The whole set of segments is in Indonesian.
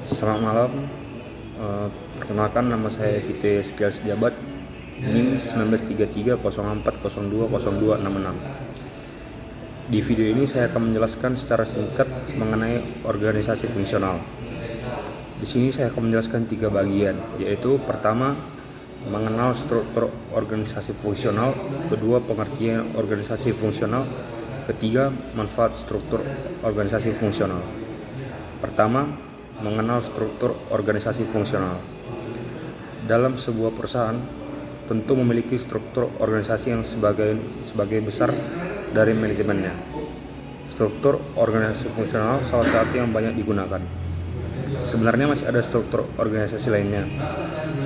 Selamat malam. Perkenalkan, nama saya Vite Sekial Sejabat, NIM 193304020266. Di video ini saya akan menjelaskan secara singkat mengenai organisasi fungsional. Di sini saya akan menjelaskan 3 bagian, yaitu pertama, mengenal struktur organisasi fungsional, kedua, pengertian organisasi fungsional, ketiga, manfaat struktur organisasi fungsional. Pertama, mengenal struktur organisasi fungsional. Dalam sebuah perusahaan tentu memiliki struktur organisasi yang sebagai besar dari manajemennya. Struktur organisasi fungsional salah satu yang banyak digunakan. Sebenarnya masih ada struktur organisasi lainnya.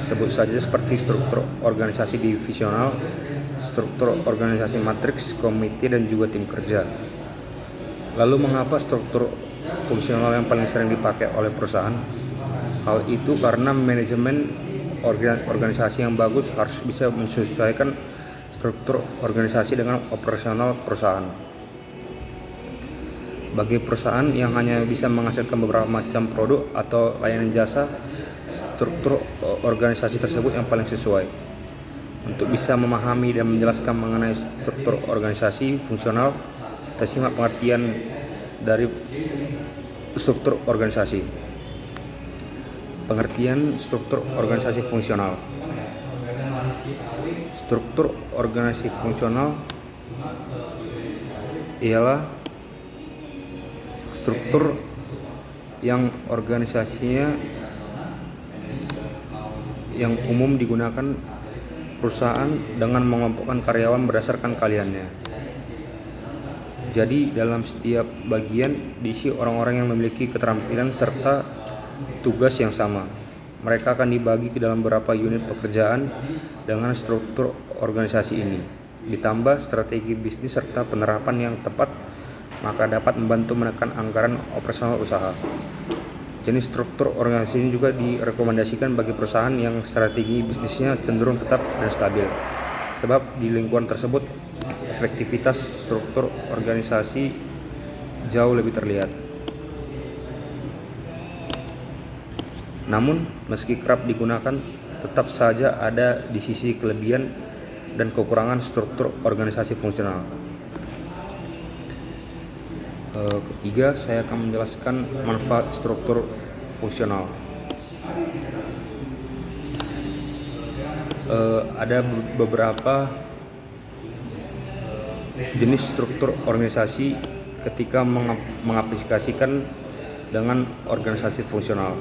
Sebut saja seperti struktur organisasi divisional, struktur organisasi matriks, komite, dan juga tim kerja. Lalu mengapa struktur fungsional yang paling sering dipakai oleh perusahaan? Hal itu karena manajemen organisasi yang bagus harus bisa menyesuaikan struktur organisasi dengan operasional perusahaan. Bagi perusahaan yang hanya bisa menghasilkan beberapa macam produk atau layanan jasa, struktur organisasi tersebut yang paling sesuai. Untuk bisa memahami dan menjelaskan mengenai struktur organisasi fungsional, kita simak pengertian dari struktur organisasi. Pengertian struktur organisasi fungsional. Struktur organisasi fungsional ialah struktur yang organisasinya yang umum digunakan perusahaan dengan mengelompokkan karyawan berdasarkan keahliannya. Jadi dalam setiap bagian diisi orang-orang yang memiliki keterampilan serta tugas yang sama. Mereka akan dibagi ke dalam beberapa unit pekerjaan dengan struktur organisasi ini. Ditambah strategi bisnis serta penerapan yang tepat, maka dapat membantu menekan anggaran operasional usaha. Jenis struktur organisasi ini juga direkomendasikan bagi perusahaan yang strategi bisnisnya cenderung tetap dan stabil. Sebab di lingkungan tersebut efektivitas struktur organisasi jauh lebih terlihat. Namun, meski kerap digunakan, tetap saja ada di sisi kelebihan dan kekurangan struktur organisasi fungsional. Ketiga, saya akan menjelaskan manfaat struktur fungsional. Ada beberapa jenis struktur organisasi ketika mengaplikasikan dengan organisasi fungsional.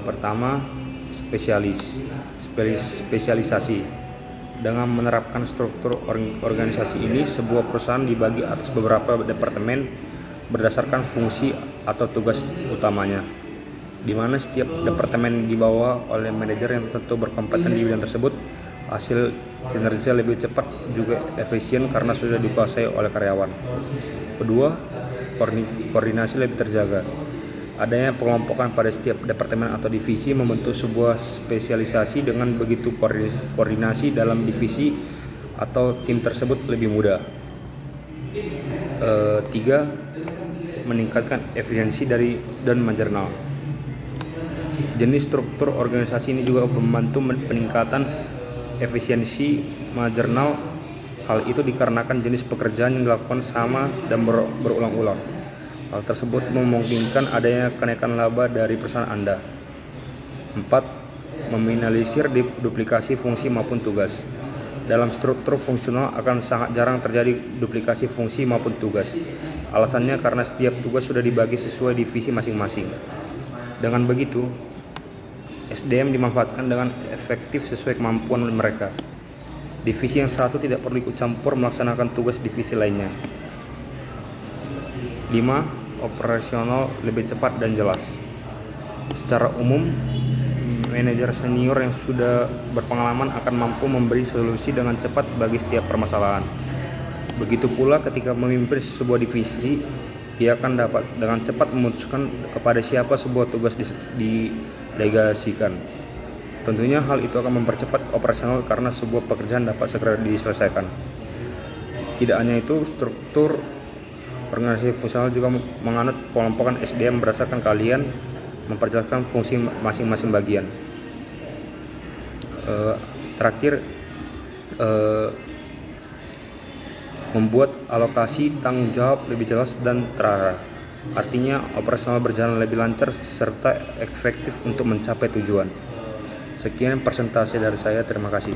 Pertama, spesialisasi. Dengan menerapkan struktur organisasi ini, sebuah perusahaan dibagi atas beberapa departemen berdasarkan fungsi atau tugas utamanya, di mana setiap departemen dibawa oleh manajer yang tentu berkompeten di bidang tersebut. Hasil kinerja lebih cepat juga efisien karena sudah dikuasai oleh karyawan. Kedua, koordinasi lebih terjaga. Adanya pengelompokan pada setiap departemen atau divisi membentuk sebuah spesialisasi. Dengan begitu koordinasi dalam divisi atau tim tersebut lebih mudah. Tiga, meningkatkan efisiensi dan majernal. Jenis struktur organisasi ini juga membantu peningkatan efisiensi majernal. Hal itu dikarenakan jenis pekerjaan yang dilakukan sama dan berulang-ulang. Hal tersebut memungkinkan adanya kenaikan laba dari perusahaan Anda. 4. Meminimalisir duplikasi fungsi maupun tugas. Dalam struktur fungsional akan sangat jarang terjadi duplikasi fungsi maupun tugas. Alasannya karena setiap tugas sudah dibagi sesuai divisi masing-masing. Dengan begitu, SDM dimanfaatkan dengan efektif sesuai kemampuan mereka. Divisi yang satu tidak perlu ikut campur melaksanakan tugas divisi lainnya. 5. Operasional lebih cepat dan jelas. Secara umum, manajer senior yang sudah berpengalaman akan mampu memberi solusi dengan cepat bagi setiap permasalahan. Begitu pula ketika memimpin sebuah divisi, ia akan dapat dengan cepat memutuskan kepada siapa sebuah tugas didelegasikan. Tentunya hal itu akan mempercepat operasional karena sebuah pekerjaan dapat segera diselesaikan. Tidak hanya itu, struktur Organisasi fungsional juga menganut pengelompokan SDM berdasarkan keahlian, memperjelaskan fungsi masing-masing bagian. Terakhir, membuat alokasi tanggung jawab lebih jelas dan terarah. Artinya operasional berjalan lebih lancar serta efektif untuk mencapai tujuan. Sekian presentasi dari saya, terima kasih.